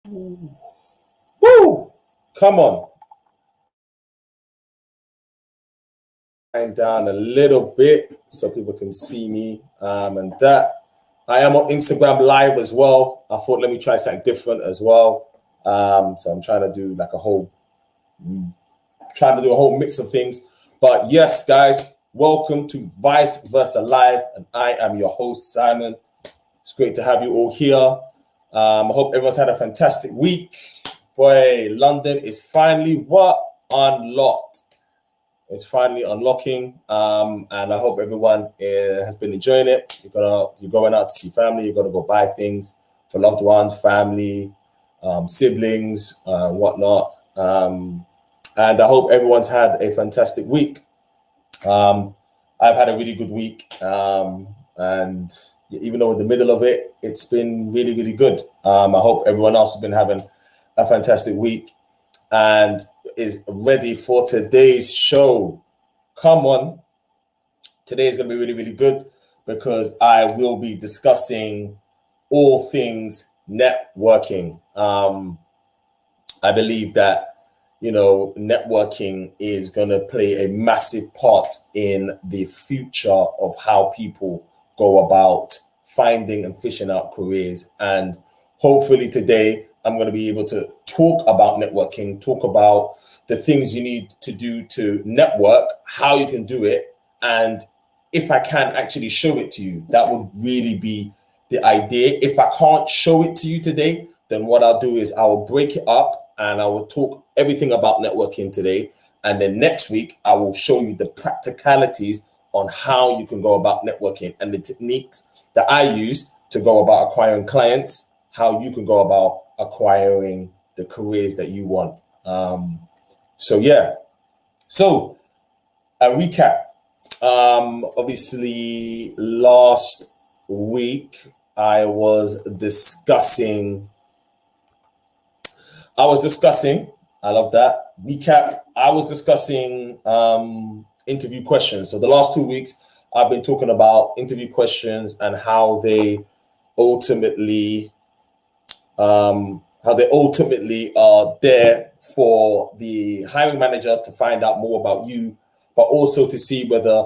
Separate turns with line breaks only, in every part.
Woo! Come on. And down a little bit so people can see me. And that I am on Instagram Live as well. I thought, let me try something different as well. So I'm trying to do like trying to do a whole mix of things. But yes, guys, welcome to Vice Versa Live. And I am your host, Simon. It's great to have you all here. I hope everyone's had a fantastic week. Boy, London is finally unlocked. It's finally unlocking, and I hope everyone has been enjoying it. You're going out to see family. You're gonna go buy things for loved ones, family, siblings, whatnot. And I hope everyone's had a fantastic week. I've had a really good week, and even though in the middle of it, it's been really, really good. I hope everyone else has been having a fantastic week and is ready for today's show. Come on. Today is going to be really, really good because I will be discussing all things networking. I believe that, networking is going to play a massive part in the future of how people go about finding and fishing out careers. And hopefully today, I'm going to be able to talk about networking, talk about the things you need to do to network, how you can do it, and if I can actually show it to you. That would really be the idea. If I can't show it to you today, then what I'll do is I will break it up and I will talk everything about networking today. And then next week, I will show you the practicalities on how you can go about networking and the techniques that I use to go about acquiring clients, how you can go about acquiring the careers that you want. So a recap. Obviously, last week I was discussing. I love that recap. I was discussing interview questions. So the last 2 weeks, I've been talking about interview questions and how they ultimately are there for the hiring manager to find out more about you, but also to see whether,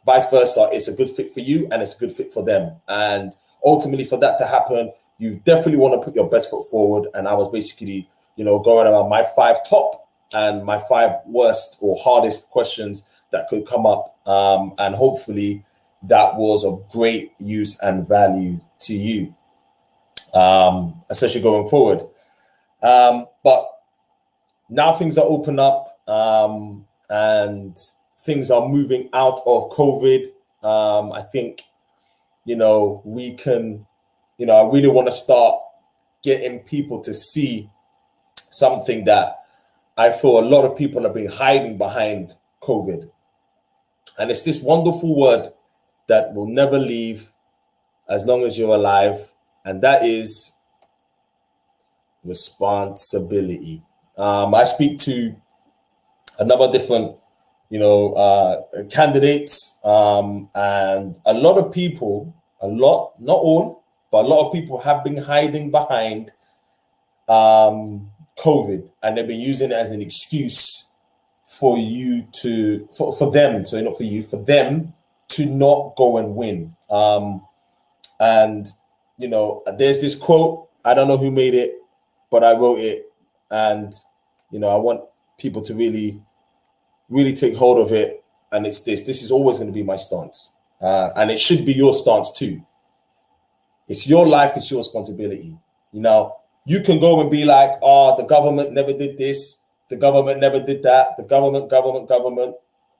vice versa, it's a good fit for you and it's a good fit for them. And ultimately for that to happen, you definitely want to put your best foot forward. And I was basically, going around my 5 top and my 5 worst or hardest questions that could come up. And hopefully that was of great use and value to you. Especially going forward. But now things are open up and things are moving out of COVID. I think, we can, I really want to start getting people to see something that I feel a lot of people have been hiding behind COVID. And it's this wonderful word that will never leave as long as you're alive. And that is responsibility. I speak to a number of different, candidates, and a lot of people, not all, but a lot of people have been hiding behind COVID, and they've been using it as an excuse for them to not go and win. And there's this quote, I don't know who made it, but I wrote it, and I want people to really, really take hold of it. And it's this is always going to be my stance, and it should be your stance too. It's your life, it's your responsibility. You can go and be like, oh, the government never did this, the government never did that, the government.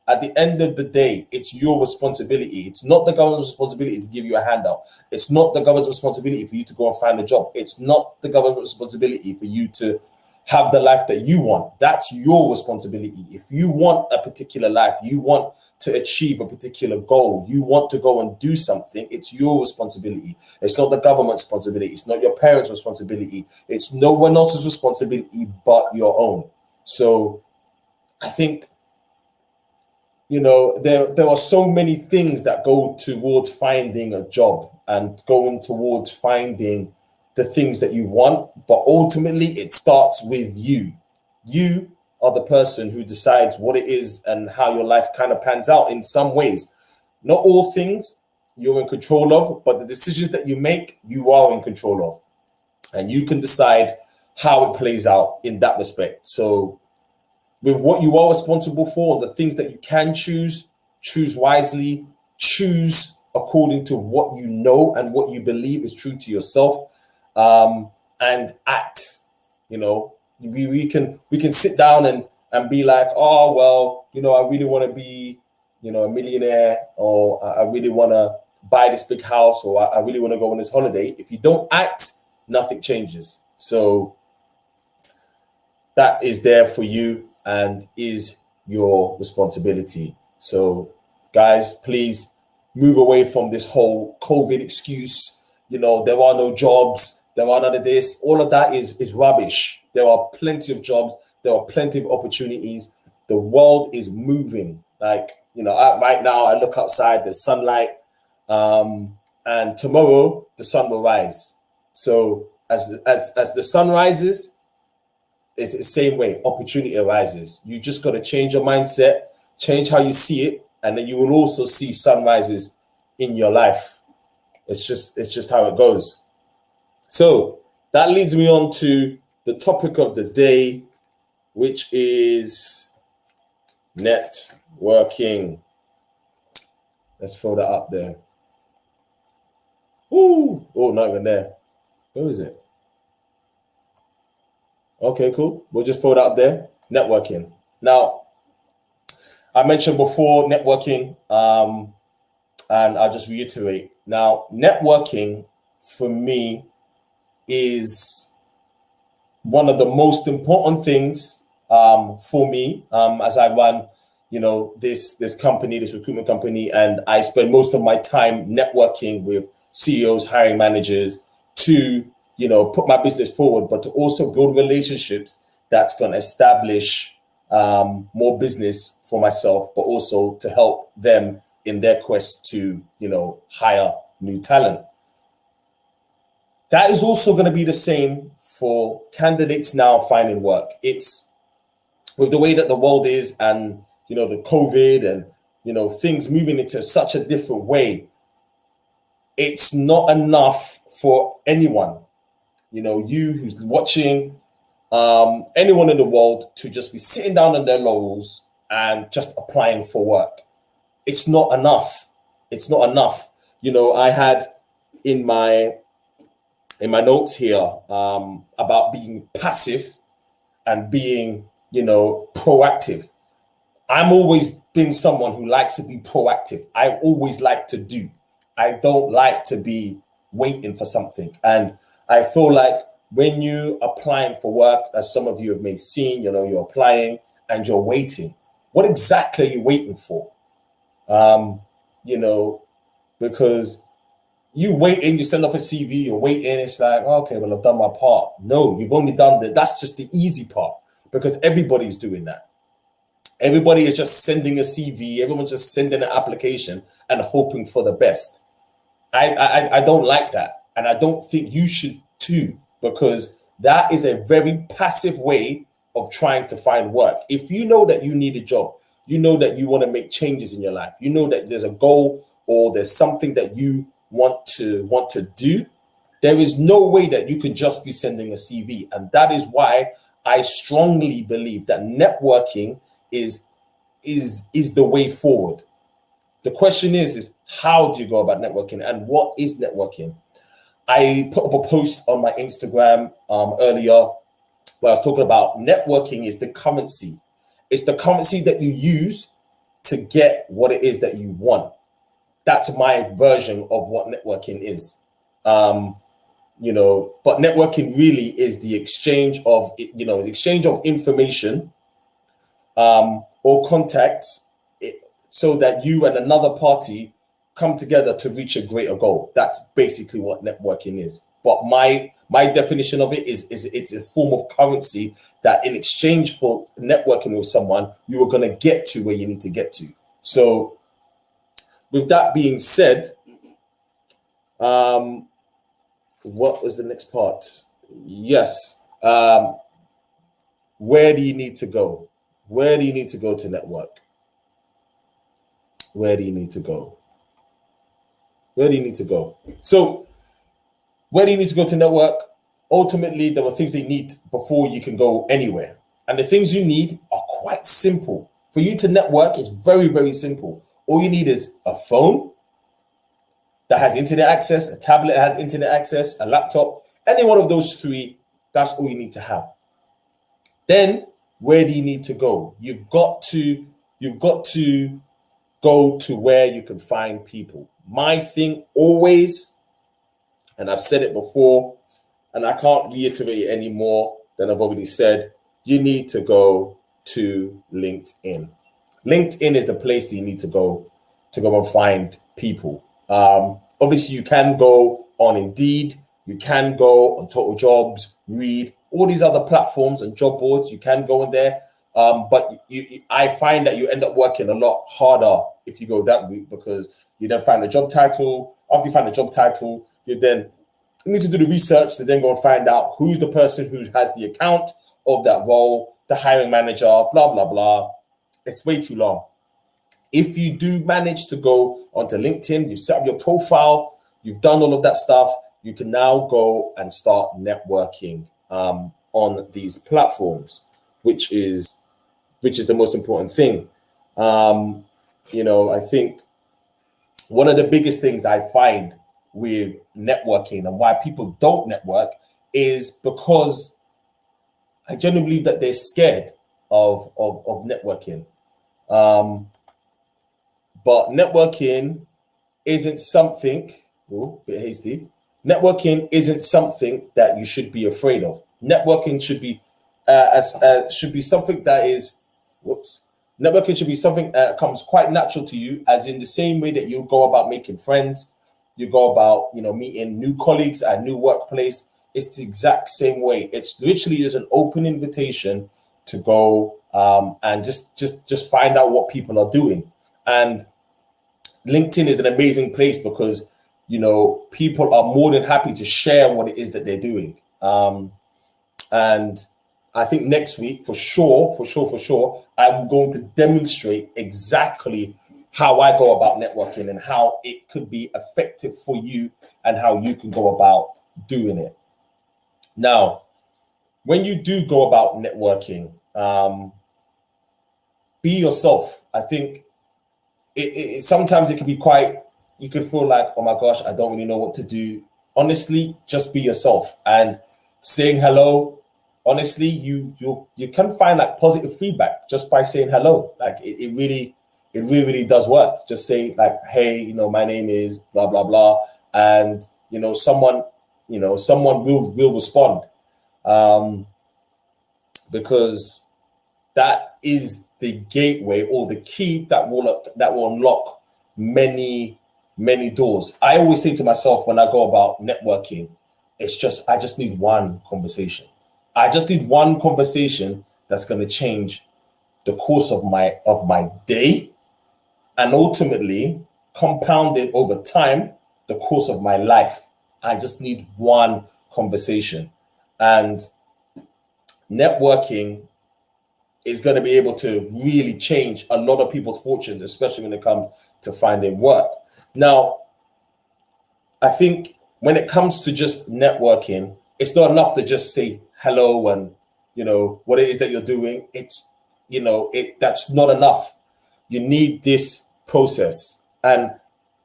At the end of the day, it's your responsibility. It's not the government's responsibility to give you a handout. It's not the government's responsibility for you to go and find a job. It's not the government's responsibility for you to have the life that you want. That's your responsibility. If you want a particular life, you want to achieve a particular goal, you want to go and do something, it's your responsibility. It's not the government's responsibility. It's not your parents' responsibility. It's no one else's responsibility but your own. So I think, there are so many things that go towards finding a job and going towards finding the things that you want, but ultimately it starts with you. You are the person who decides what it is and how your life kind of pans out in some ways. Not all things you're in control of, but the decisions that you make, you are in control of. And you can decide how it plays out in that respect. So with what you are responsible for, the things that you can choose wisely, choose according to what you know and what you believe is true to yourself, and act. You know, we can sit down and be like, oh, well, you know, I really want to be, you know, a millionaire, or I really want to buy this big house, or I really want to go on this holiday. If you don't act, nothing changes. So that is there for you and is your responsibility. So guys, please move away from this whole COVID excuse. You know, there are no jobs, there are none of this. All of that is rubbish. There are plenty of jobs, there are plenty of opportunities. The world is moving. Like, you know, right now I look outside, there's sunlight, and tomorrow the sun will rise. So as the sun rises, it's the same way opportunity arises. You just got to change your mindset, change how you see it, and then you will also see sunrises in your life. It's just how it goes. So that leads me on to the topic of the day, which is networking. Let's throw that up there. Ooh, oh, not even there. Where is it? Okay, cool. We'll just throw that up there. Networking. Now, I mentioned before networking, and I'll just reiterate. Now, networking for me is one of the most important things for me as I run, you know, this company, this recruitment company, and I spend most of my time networking with CEOs, hiring managers to, you know, put my business forward, but to also build relationships that's going to establish more business for myself, but also to help them in their quest to, you know, hire new talent. That is also going to be the same for candidates now finding work. It's with the way that the world is, and, you know, the COVID and, you know, things moving into such a different way. It's not enough for anyone, you know, you who's watching, anyone in the world to just be sitting down on their laurels and just applying for work. It's not enough. It's not enough. You know, I had in my notes here about being passive and being, you know, proactive. I'm always been someone who likes to be proactive. I always like to do. I don't like to be waiting for something. And I feel like when you applying for work, as some of you have may seen, you know, you're applying and you're waiting. What exactly are you waiting for? You know, because you waiting, you send off a CV, you're waiting. It's like, okay, well, I've done my part. No, you've only done that. That's just the easy part, because everybody's doing that. Everybody is just sending a CV. Everyone's just sending an application and hoping for the best. I don't like that. And I don't think you should too, because that is a very passive way of trying to find work. If you know that you need a job, you know that you want to make changes in your life, you know that there's a goal or there's something that you want to do, there is no way that you can just be sending a CV. And that is why I strongly believe that networking is the way forward. The question is how do you go about networking, and what is networking? I put up a post on my Instagram earlier where I was talking about networking is the currency. It's the currency that you use to get what it is that you want. That's my version of what networking is. You know, but networking really is the exchange of, you know, the exchange of information or contacts, so that you and another party come together to reach a greater goal. That's basically what networking is. But my definition of it is it's a form of currency that in exchange for networking with someone, you are going to get to where you need to get to. So with that being said, what was the next part? Yes. Where do you need to go? Where do you need to go to network? Where do you need to go? Where do you need to go? So, where do you need to go to network? Ultimately, there are things you need before you can go anywhere. And the things you need are quite simple. For you to network, it's very, very simple. All you need is a phone that has internet access, a tablet that has internet access, a laptop, any one of those three, that's all you need to have. Then where do you need to go? You've got to go to where you can find people. My thing always, and I've said it before, and I can't reiterate it any more than I've already said, you need to go to LinkedIn. LinkedIn is the place that you need to go and find people. Obviously, you can go on Indeed, you can go on Total Jobs, Reed, all these other platforms and job boards. You can go in there, but I find that you end up working a lot harder if you go that route, because you then find the job title. After you find the job title, you need to do the research to then go and find out who's the person who has the account of that role, the hiring manager, blah, blah, blah. It's way too long. If you do manage to go onto LinkedIn, you set up your profile, you've done all of that stuff, you can now go and start networking on these platforms, which is the most important thing. I think one of the biggest things I find with networking and why people don't network is because I genuinely believe that they're scared of networking. But networking isn't something, bit hasty. Networking isn't something that you should be afraid of. Networking should be something that is, networking should be something that comes quite natural to you, as in the same way that you go about making friends, you go about, meeting new colleagues at a new workplace. It's the exact same way. It's literally just an open invitation to go and just find out what people are doing. And LinkedIn is an amazing place because, people are more than happy to share what it is that they're doing. And I think next week, for sure, I'm going to demonstrate exactly how I go about networking and how it could be effective for you and how you can go about doing it. Now, when you do go about networking, be yourself. I think it sometimes it can be quite, you could feel like, oh my gosh, I don't really know what to do. Honestly, just be yourself and saying hello. Honestly, you can find like positive feedback just by saying hello. Like it really does work. Just say like, hey, my name is blah blah blah, and someone will respond, because that is the gateway or the key that will unlock many doors. I always say to myself when I go about networking, I just need one conversation. I just need one conversation that's going to change the course of my day, and ultimately compounded over time the course of my life. I just need one conversation, and networking is going to be able to really change a lot of people's fortunes, especially when it comes to finding work. Now, I think when it comes to just networking, it's not enough to just say hello and what it is that you're doing. That's not enough. You need this process, and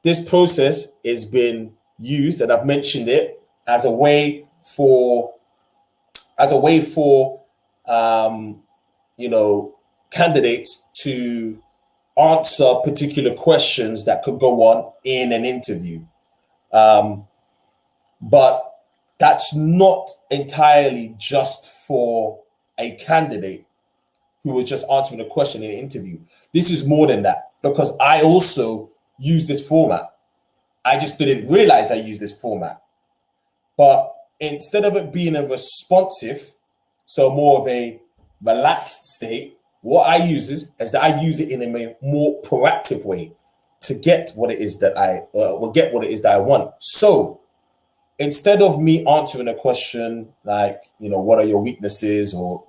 this process has been used, and I've mentioned it as a way for candidates to answer particular questions that could go on in an interview. But that's not entirely just for a candidate who was just answering a question in an interview. This is more than that, because I also use this format. I just didn't realize I used this format. But instead of it being a responsive, so more of a relaxed state, what I use is that I use it in a more proactive way to get what it is that I want. So instead of me answering a question like, what are your weaknesses, or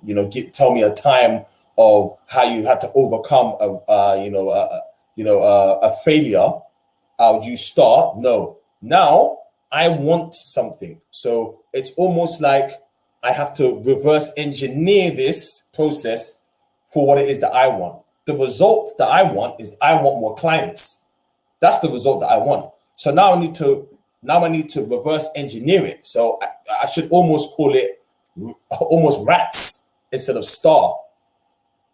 tell me a time of how you had to overcome a failure, how would you start? No. Now I want something. So it's almost like I have to reverse engineer this process for what it is that I want. The result that I want is I want more clients. That's the result that I want. So now I need to reverse engineer it. So I should almost call it almost rats instead of star.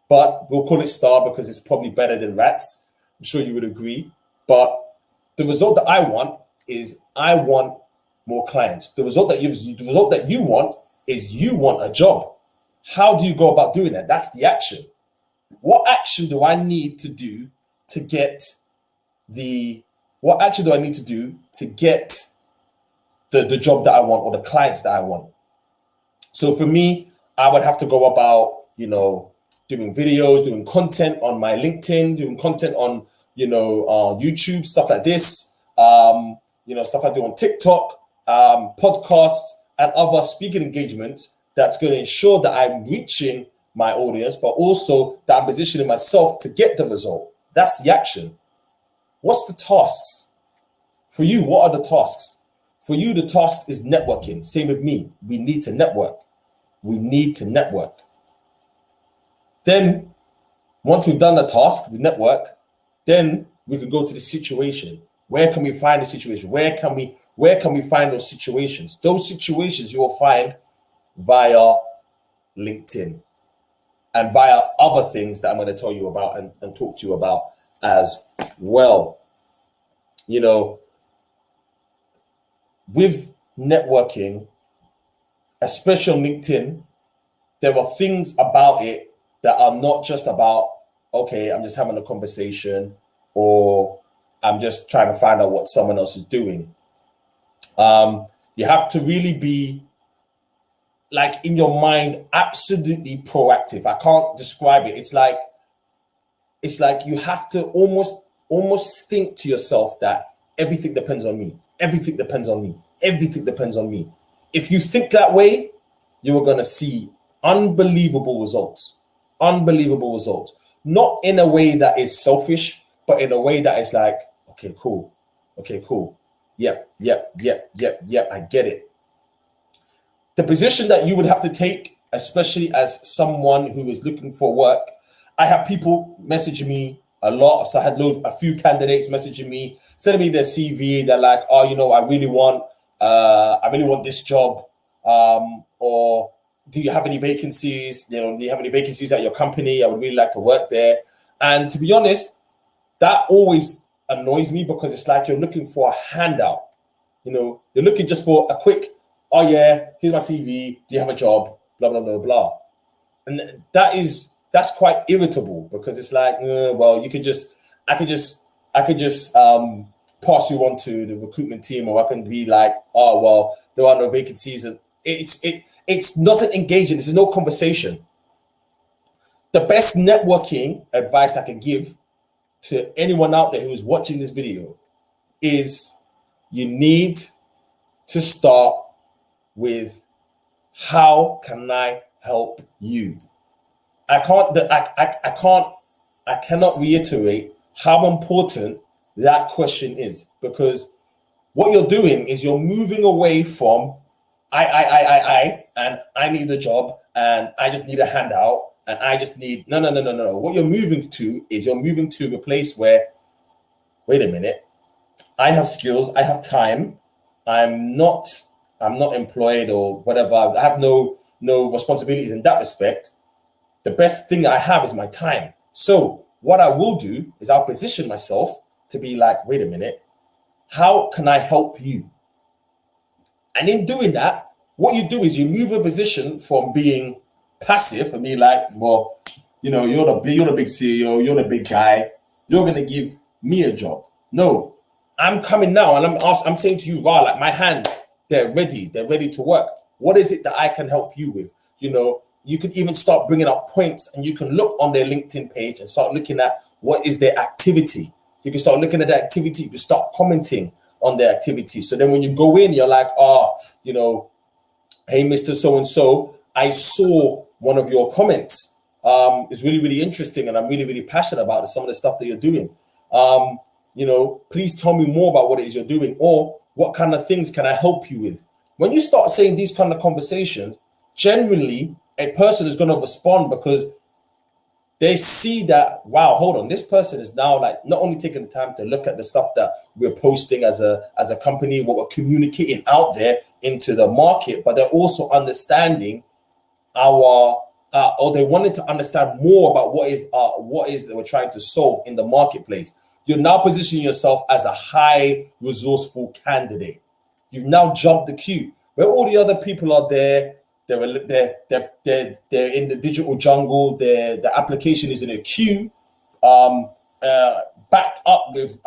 But we'll call it star because it's probably better than rats. I'm sure you would agree. But the result that I want is I want more clients. The result that you want is you want a job. How do you go about doing that? That's the action. What action do I need to do to get the job that I want, or the clients that I want? So for me, I would have to go about, doing videos, doing content on my LinkedIn, doing content on, YouTube, stuff like this, stuff I do on TikTok, podcasts, and other speaking engagements that's going to ensure that I'm reaching my audience, but also that I'm positioning myself to get the result. That's the action. What's the tasks? For you, what are the tasks? For you, the task is networking. Same with me. We need to network. Then, once we've done the task, we network, then we can go to the situation. Where can we find the situation? Where can we find those situations? Those situations you will find via LinkedIn and via other things that I'm going to tell you about and talk to you about as well. With networking, especially on LinkedIn, there are things about it that are not just about, okay, I'm just having a conversation, or I'm just trying to find out what someone else is doing. You have to really be, like, in your mind, absolutely proactive. I can't describe it. It's like you have to almost think to yourself that everything depends on me. Everything depends on me. Everything depends on me. If you think that way, you are going to see unbelievable results. Unbelievable results. Not in a way that is selfish, but in a way that is like, okay, cool. Yep, I get it. The position that you would have to take, especially as someone who is looking for work, I have people messaging me a lot. So I had a few candidates messaging me, sending me their CV. They're like, oh, I really want this job. Or do you have any vacancies? Do you have any vacancies at your company? I would really like to work there. And to be honest, that always annoys me, because it's like you're looking for a handout. You're looking just for a quick, oh yeah, here's my CV. Do you have a job? Blah, blah, blah, blah. And that's quite irritable, because it's like, well, I could just pass you on to the recruitment team, or I can be like, oh, well, there are no vacancies. And it's not engaging. There's no conversation. The best networking advice I can give to anyone out there who is watching this video is you need to start with, how can I help you? I cannot reiterate how important that question is, because what you're doing is you're moving away from I and I need a job, and I just need a handout, and I just need no. What you're moving to is a place where, wait a minute, I have skills, I have time, I'm not employed or whatever, I have no responsibilities in that respect. The best thing I have is my time. So what I will do is I'll position myself to be like, wait a minute, how can I help you? And in doing that, what you do is you move a position from being passive and be like, well, you're the big CEO, you're the big guy, you're going to give me a job. No, I'm coming now and I'm saying to you, wow, like, my hands, they're ready to work. What is it that I can help you with? You could even start bringing up points, and you can look on their LinkedIn page and start looking at what is their activity. You can start looking at the activity. You can start commenting on their activities. So then when you go in, you're like, oh, you know, hey, Mr. So-and-so, I saw one of your comments. It's really, really interesting, and I'm really, really passionate about some of the stuff that you're doing. You know, please tell me more about what it is you're doing, or what kind of things can I help you with? When you start saying these kind of conversations, generally a person is going to respond because they see that, wow, hold on, this person is now like not only taking the time to look at the stuff that we're posting as a company, what we're communicating out there into the market, but they're also understanding our or they wanted to understand more about what is that we're trying to solve in the marketplace. You're now positioning yourself as a high resourceful candidate. You've now jumped the queue. Where all the other people are there, they're in the digital jungle. The application is in a queue, backed up with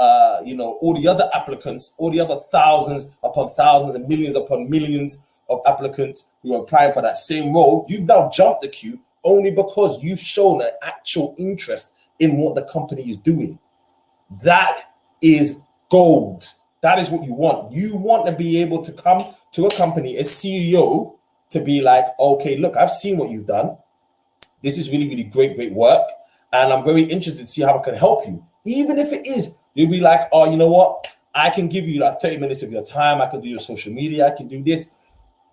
you know, all the other applicants, all the other thousands upon thousands and millions upon millions of applicants who are applying for that same role. You've now jumped the queue only because you've shown an actual interest in what the company is doing. That is gold. That is what you want. You want to be able to come to a company, a CEO, to be like, okay, look, I've seen what you've done. This is really, really great work. And I'm very interested to see how I can help you. Even if it is, you'll be like, oh, you know what? I can give you like 30 minutes of your time. I can do your social media. I can do this.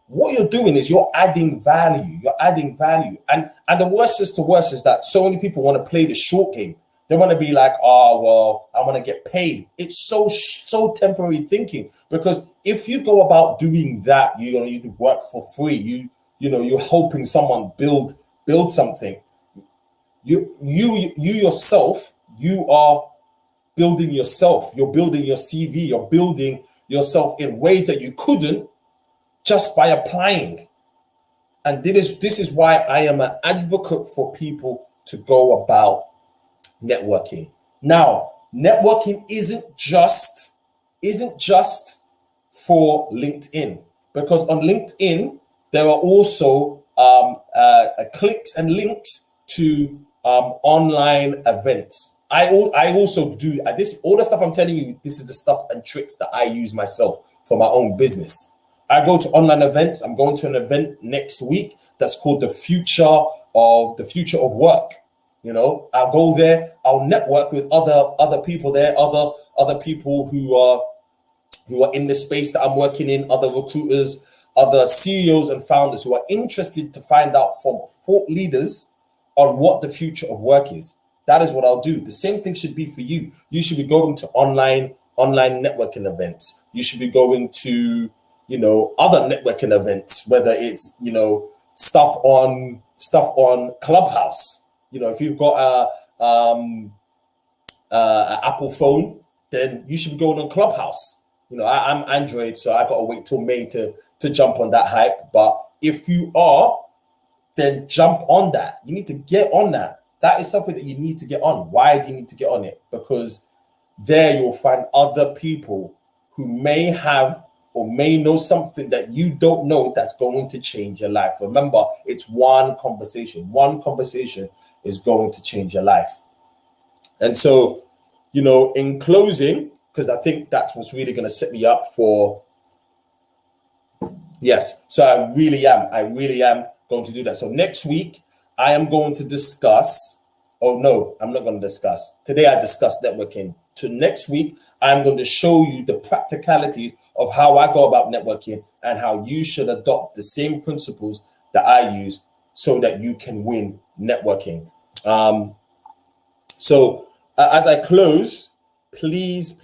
What you're doing is you're adding value. You're adding value. And the worst is that so many people want to play the short game. They want to be like, oh, well, I want to get paid. It's so temporary thinking, because if you go about doing that, you work for free. You're helping someone build something. You yourself, you are building yourself. You're building your CV. You're building yourself in ways that you couldn't just by applying. And this is why I am an advocate for people to go about networking. Now, networking isn't just for LinkedIn, because on LinkedIn there are also clicks and links to online events. I also do this. All the stuff I'm telling you, this is the stuff and tricks that I use myself for my own business. I go to online events. I'm going to an event next week that's called the future of work. You know, I'll go there. I'll network with other people there, other people who are in the space that I'm working in, other recruiters, other CEOs and founders who are interested to find out from thought leaders on what the future of work is. That is what I'll do. The same thing should be for you. You should be going to online networking events. You should be going to, you know, other networking events, whether it's, you know, stuff on Clubhouse. You know, if you've got an Apple phone, then you should be going on Clubhouse. You know, I'm Android, so I got to wait till May to jump on that hype. But if you are, then jump on that. You need to get on that. That is something that you need to get on. Why do you need to get on it? Because there you'll find other people who may have or may know something that you don't know that's going to change your life. Remember, it's one conversation. One conversation is going to change your life. And so, you know, in closing, because I think that's what's really going to set me up for, yes, so I really am going to do that. So next week, I am going to discuss, oh no, I'm not going to discuss. Today I discussed networking. To next week, I'm going to show you the practicalities of how I go about networking and how you should adopt the same principles that I use so that you can win networking. So as I close, please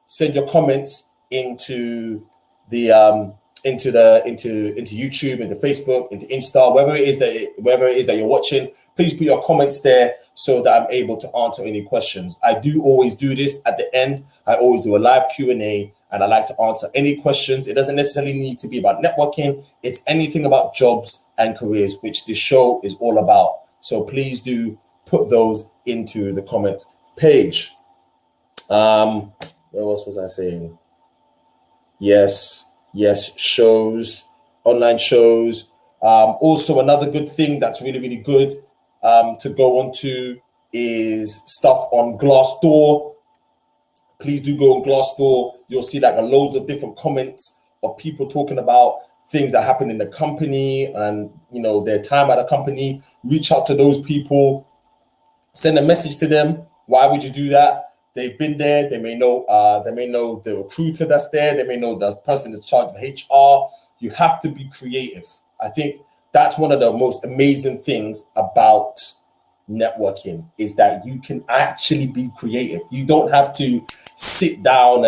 send your comments into the into YouTube, into Facebook, into Insta, wherever it is that you're watching. Please put your comments there so that I'm able to answer any questions. I do always do this at the end. I always do a live Q&A, and I like to answer any questions. It doesn't necessarily need to be about networking. It's anything about jobs and careers, which this show is all about. So please do put those into the comments page. What else was I saying? Yes, shows, online shows. Also, another good thing that's really good to go on to is stuff on Glassdoor. Please do go on Glassdoor. You'll see like a loads of different comments of people talking about things that happen in the company and their time at the company. Reach out to those people, send a message to them. Why would you do that? They've been there. They may know. They may know the recruiter that's there. They may know the person in charge of HR. You have to be creative. I think that's one of the most amazing things about networking is that you can actually be creative. You don't have to sit down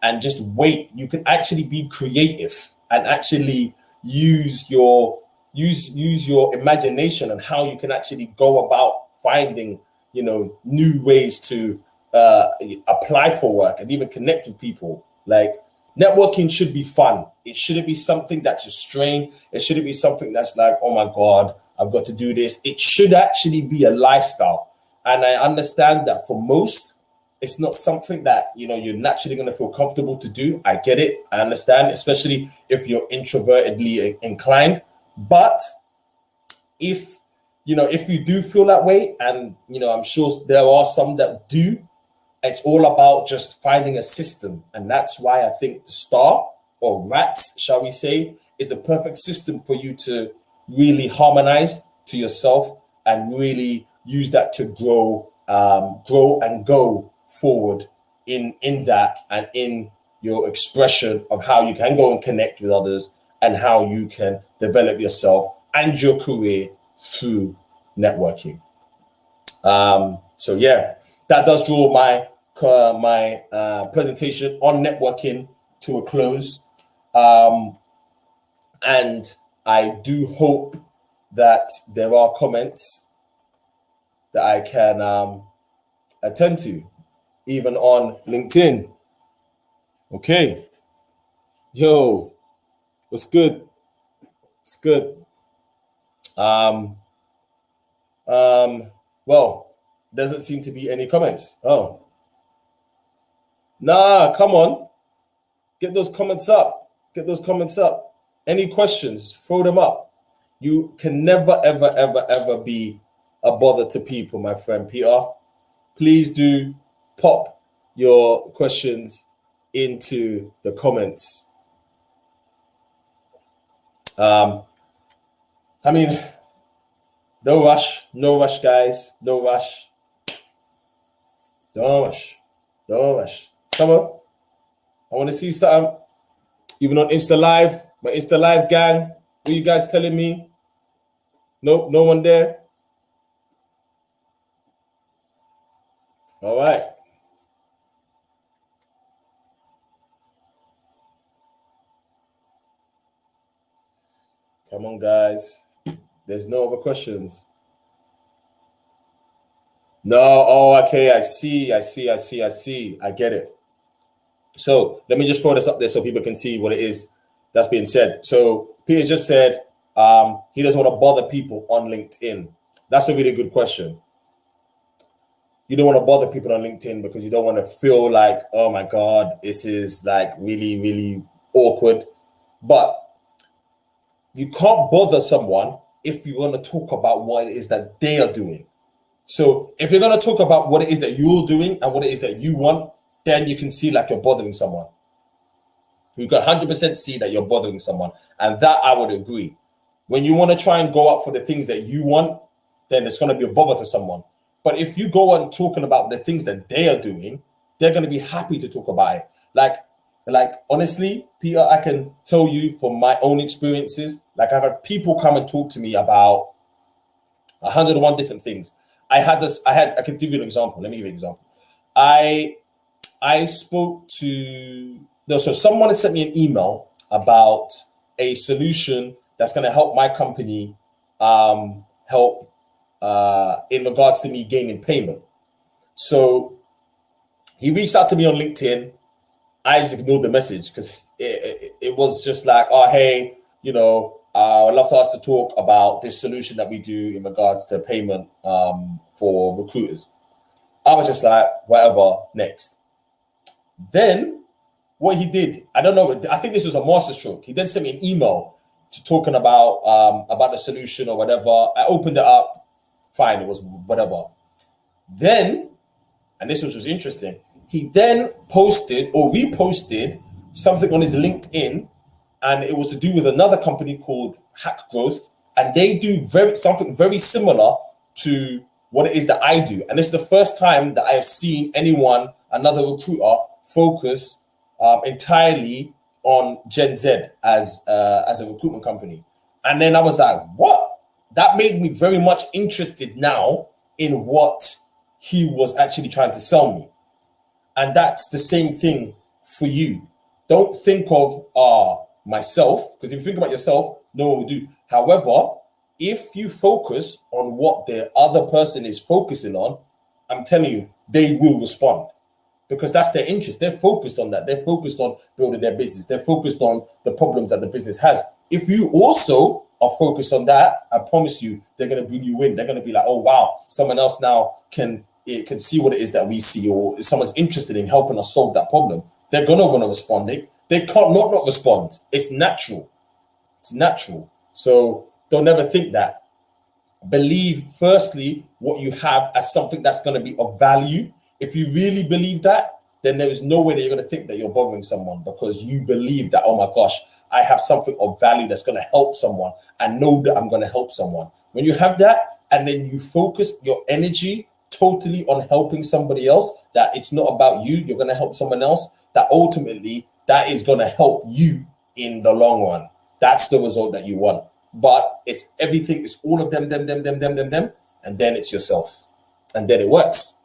and just wait. You can actually be creative and actually use your imagination and how you can actually go about finding new ways to apply for work and even connect with people. Like, networking should be fun. It shouldn't be something that's a strain. It shouldn't be something that's like, oh my God, I've got to do this. It should actually be a lifestyle. And I understand that for most, it's not something that, you're naturally going to feel comfortable to do. I get it. I understand, especially if you're introvertedly inclined. But if you do feel that way, and, I'm sure there are some that do, it's all about just finding a system. And that's why I think the STAR, or RATS, shall we say, is a perfect system for you to really harmonize to yourself and really use that to grow and go forward in that and in your expression of how you can go and connect with others and how you can develop yourself and your career through networking. So yeah, that does draw my presentation on networking to a close. And I do hope that there are comments that I can attend to, even on LinkedIn. Okay. Yo, what's good? It's good. Well, doesn't seem to be any comments. Oh. Nah, come on. Get those comments up. Get those comments up. Any questions, throw them up. You can never, ever, ever, ever be a bother to people, my friend Peter. Please do pop your questions into the comments. I mean, no rush, guys. No rush. Don't rush. Come on. I want to see something. Even on Insta Live, my Insta Live gang. What are you guys telling me? Nope, no one there. All right. Come on, guys. There's no other questions. No. Oh, okay. I see. I get it. So let me just throw this up there so people can see what it is that's being said. So Peter just said he doesn't want to bother people on LinkedIn. That's a really good question. You don't want to bother people on LinkedIn because you don't want to feel like, oh my God, this is like really, really awkward. But you can't bother someone if you want to talk about what it is that they are doing. So if you're going to talk about what it is that you're doing and what it is that you want, then you can see like you're bothering someone. You can 100% see that you're bothering someone. And that I would agree. When you want to try and go up for the things that you want, then it's going to be a bother to someone. But if you go on talking about the things that they are doing, they're going to be happy to talk about it. Like honestly, Peter, I can tell you from my own experiences, like I've had people come and talk to me about 101 different things. I can give you an example. Let me give you an example. I spoke to, so someone has sent me an email about a solution that's going to help my company help in regards to me gaining payment. So he reached out to me on LinkedIn. I just ignored the message because it was just like, oh, hey, I'd love for us to talk about this solution that we do in regards to payment for recruiters. I was just like, whatever, next. Then what he did, I don't know, I think this was a masterstroke. He then sent me an email talking about the solution or whatever. I opened it up, fine, it was whatever. Then, and this was just interesting, He then posted or reposted something on his LinkedIn, and it was to do with another company called Hack Growth, and they do something very similar to what it is that I do. And this is the first time that I have seen another recruiter, focus entirely on Gen Z as a recruitment company. And then I was like, what? That made me very much interested now in what he was actually trying to sell me. And that's the same thing for you. Don't think of myself, because if you think about yourself, no one will do. However, if you focus on what the other person is focusing on, I'm telling you, they will respond, because that's their interest. They're focused on that. They're focused on building their business. They're focused on the problems that the business has. If you also are focused on that, I promise you, they're going to bring you in. They're going to be like, oh, wow, someone else now can see what it is that we see, or if someone's interested in helping us solve that problem, they're going to want to respond. They can't not respond. It's natural. It's natural. So don't ever think that. Believe, firstly, what you have as something that's going to be of value. If you really believe that, then there is no way that you're going to think that you're bothering someone, because you believe that, oh my gosh, I have something of value that's going to help someone. I know that I'm going to help someone. When you have that, and then you focus your energy totally on helping somebody else, that it's not about you, you're going to help someone else, that ultimately that is going to help you in the long run. That's the result that you want. But it's everything, it's all of them, and then it's yourself. And then it works.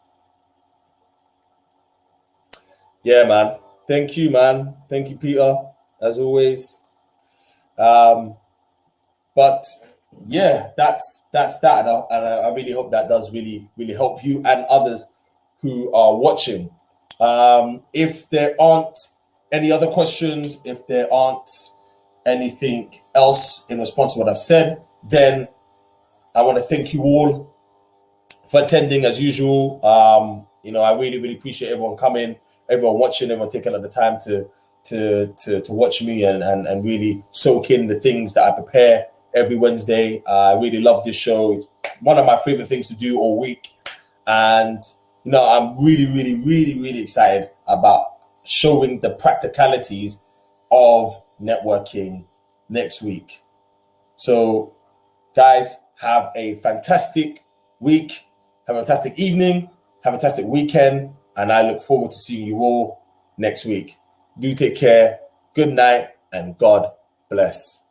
Yeah, man. Thank you, man. Thank you, Peter, as always. But yeah, that's that. And I really hope that does really, really help you and others who are watching. If there aren't any other questions, if there aren't anything else in response to what I've said, then I want to thank you all for attending as usual. I really, really appreciate everyone coming, everyone watching, everyone taking the time to watch me and really soak in the things that I prepare every Wednesday. I really love this show. It's one of my favorite things to do all week. And, I'm really, really, really, really excited about showing the practicalities of networking next week. So, guys, have a fantastic week. Have a fantastic evening. Have a fantastic weekend. And I look forward to seeing you all next week. Do take care. Good night and God bless.